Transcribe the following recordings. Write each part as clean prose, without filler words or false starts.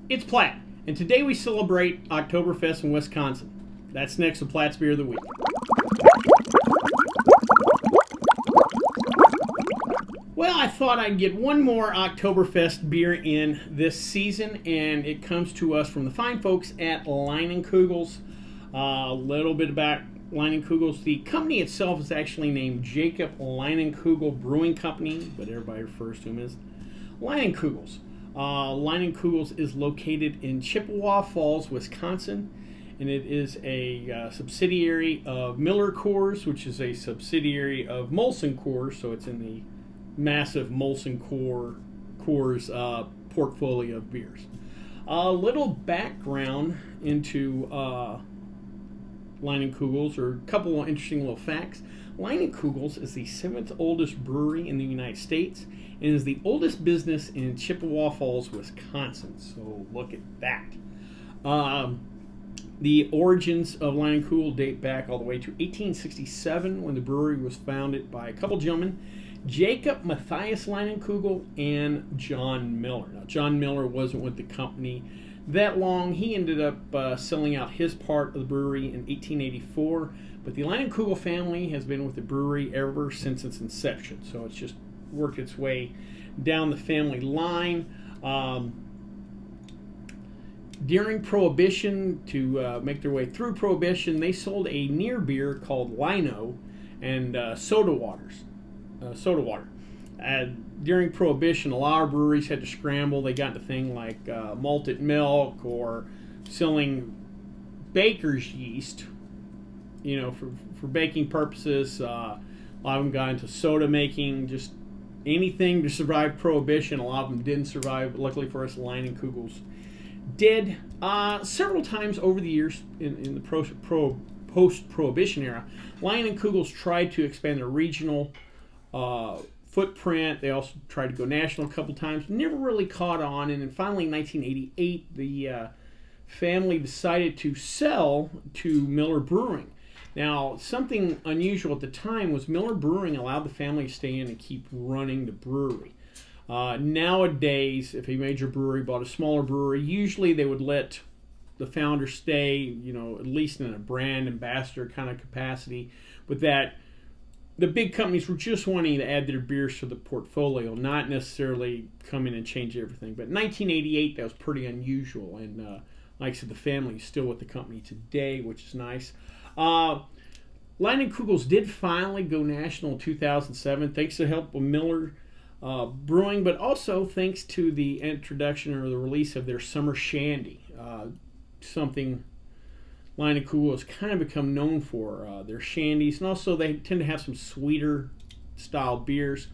It's Platt, and today we celebrate Oktoberfest in Wisconsin. That's next to Platt's Beer of the Week. Well, I thought I'd get one more Oktoberfest beer in this season, and it comes to us from the fine folks at Leinenkugels. A little bit about Leinenkugels. The company itself is actually named Jacob Leinenkugel Brewing Company, but everybody refers to him as Leinenkugels. Leinenkugels is located in Chippewa Falls, Wisconsin, and it is a subsidiary of Miller Coors, which is a subsidiary of Molson Coors, so it's in the massive Molson Coors portfolio of beers. A little background into Leinenkugels, or a couple of interesting little facts. Leinenkugels is the 7th oldest brewery in the United States and is the oldest business in Chippewa Falls, Wisconsin. So look at that. The origins of Leinenkugel date back all the way to 1867 when the brewery was founded by a couple gentlemen, Jacob Matthias Leinenkugel and John Miller. Now, John Miller wasn't with the company that long. He ended up selling out his part of the brewery in 1884, but the Leinenkugel family has been with the brewery ever since its inception, so it's just worked its way down the family line. During Prohibition, to make their way through Prohibition, they sold a near beer called Lino and soda water. During Prohibition, a lot of breweries had to scramble. They got into things like malted milk or selling baker's yeast, for baking purposes. A lot of them got into soda making, just anything to survive Prohibition. A lot of them didn't survive, but luckily for us, Leinenkugels did. Several times over the years in the post-Prohibition era, Leinenkugels tried to expand their regional footprint. They also tried to go national a couple times, never really caught on, and then finally in 1988 the family decided to sell to Miller Brewing. Now, something unusual at the time was Miller Brewing allowed the family to stay in and keep running the brewery. Nowadays, if a major brewery bought a smaller brewery, usually they would let the founder stay, at least in a brand ambassador kind of capacity, but that the big companies were just wanting to add their beers to the portfolio, not necessarily come in and change everything. But in 1988, that was pretty unusual, and like I said, the family is still with the company today, which is nice. Leinenkugels did finally go national in 2007, thanks to the help of Miller Brewing, but also thanks to the introduction or the release of their Summer Shandy, something Leinenkugel has kind of become known for, their shandies, and also they tend to have some sweeter style beers.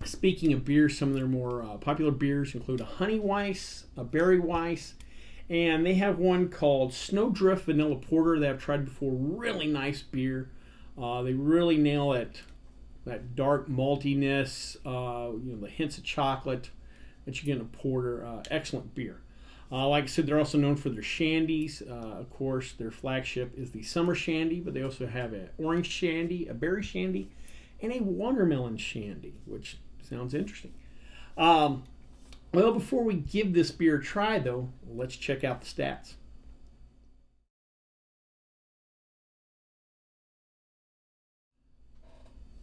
Speaking of beers, some of their more popular beers include a Honey Weiss, a Berry Weiss, and they have one called Snowdrift Vanilla Porter that I've tried before. Really nice beer. They really nail that dark maltiness, the hints of chocolate that you get in a porter. Excellent beer. Like I said, they're also known for their shandies. Of course, their flagship is the Summer Shandy, but they also have an orange shandy, a berry shandy, and a watermelon shandy, which sounds interesting. Well, before we give this beer a try, though, let's check out the stats.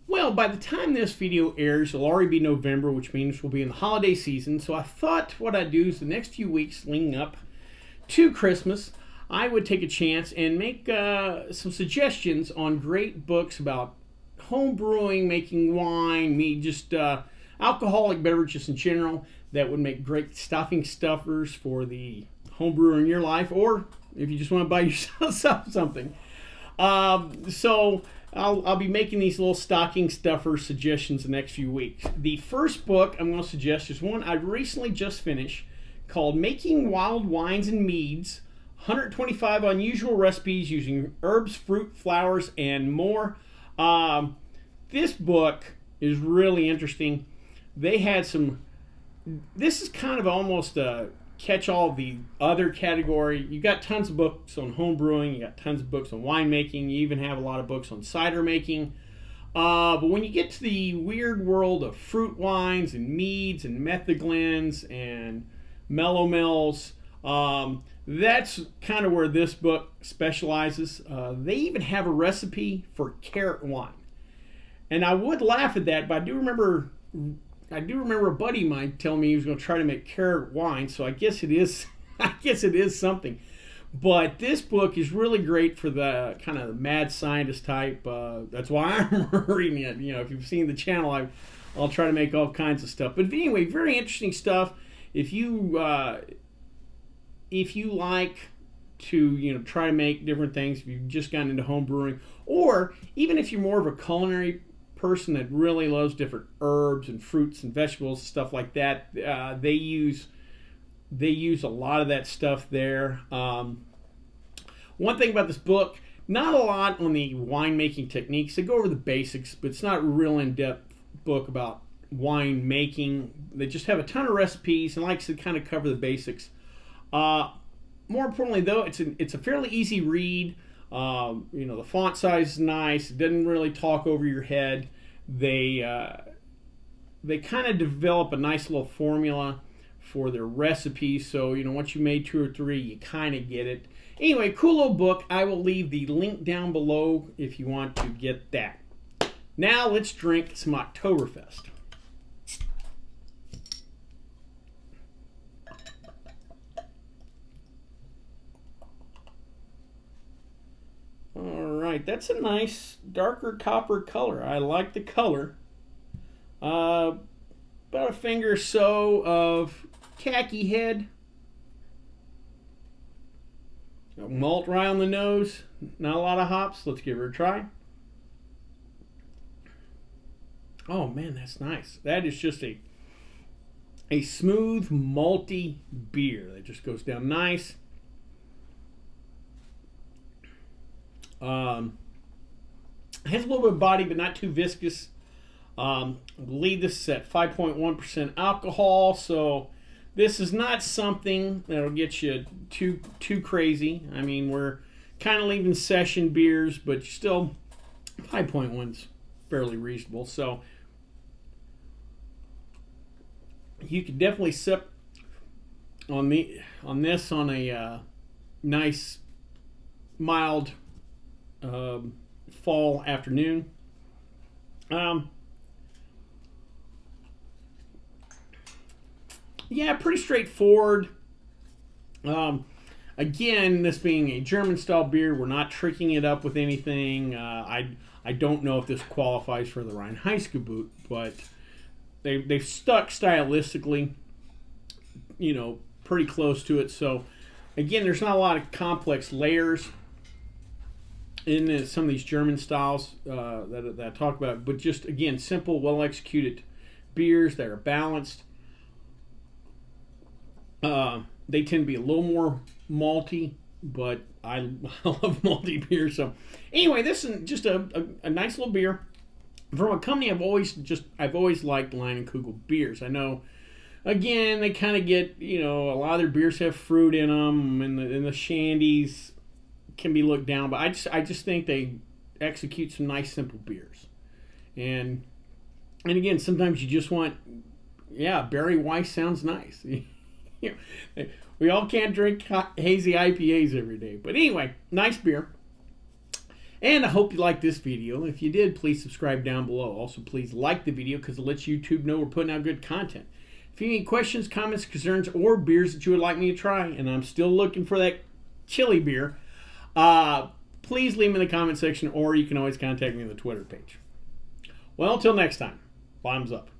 Well, by the time this video airs, it'll already be November, which means we'll be in the holiday season. So I thought what I'd do is the next few weeks leading up to Christmas, I would take a chance and make some suggestions on great books about home brewing, making wine, mead, just alcoholic beverages in general that would make great stocking stuffers for the home brewer in your life, or if you just want to buy yourself something. So I'll be making these little stocking stuffer suggestions the next few weeks. The first book I'm going to suggest is one I recently just finished called Making Wild Wines and Meads, 125 Unusual Recipes Using Herbs, Fruit, Flowers, and More. This book is really interesting. They had this is kind of almost a catch-all of the other category. You got tons of books on home brewing, you got tons of books on winemaking, you even have a lot of books on cider making. But when you get to the weird world of fruit wines and meads and methaglens and mellow mellows. That's kind of where this book specializes. They even have a recipe for carrot wine. And I would laugh at that, but I do remember a buddy of mine telling me he was going to try to make carrot wine, so I guess it is I guess it is something. But this book is really great for the kind of mad scientist type. That's why I'm reading it. You know, if you've seen the channel, I'll try to make all kinds of stuff. But anyway, very interesting stuff. If you like to try to make different things, if you've just gotten into home brewing, or even if you're more of a culinary person that really loves different herbs and fruits and vegetables, stuff like that, they use a lot of that stuff there. One thing about this book, not a lot on the winemaking techniques. They go over the basics, but it's not a real in-depth book about wine making. They just have a ton of recipes and likes to kind of cover the basics. More importantly, though, it's a fairly easy read. The font size is nice. It doesn't really talk over your head. They kind of develop a nice little formula for their recipes. So, once you made 2 or 3, you kind of get it. Anyway, cool little book. I will leave the link down below if you want to get that. Now let's drink some Oktoberfest. All right, that's a nice darker copper color. I like the color. About a finger or so of khaki head. Malt right on the nose. Not a lot of hops. Let's give her a try. Oh man, that's nice. That is just a smooth malty beer that just goes down nice. Has a little bit of body, but not too viscous. I believe this is at 5.1% alcohol, so this is not something that'll get you too crazy. I mean, we're kind of leaving session beers, but still 5.1 is fairly reasonable. So you could definitely sip on this on a nice mild fall afternoon. Yeah, pretty straightforward. Again, this being a German style beer, we're not tricking it up with anything. I don't know if this qualifies for the Reinheitsgebot, but they've stuck stylistically, pretty close to it. So again, there's not a lot of complex layers in some of these German styles that I talk about, but just again, simple, well executed beers that are balanced. They tend to be a little more malty, but I love malty beer. So anyway, this is just a nice little beer from a company I've always liked Leinenkugel beers. I know, again, they kind of get, a lot of their beers have fruit in them, and the shandies can be looked down, but I just think they execute some nice simple beers. And again, sometimes you just want, Barry Weiss sounds nice. We all can't drink hazy IPAs every day. But anyway, nice beer. And I hope you liked this video. If you did, please subscribe down below. Also, please like the video because it lets YouTube know we're putting out good content. If you have any questions, comments, concerns, or beers that you would like me to try, and I'm still looking for that chili beer, please leave them in the comment section, or you can always contact me on the Twitter page. Well, until next time, bottoms up.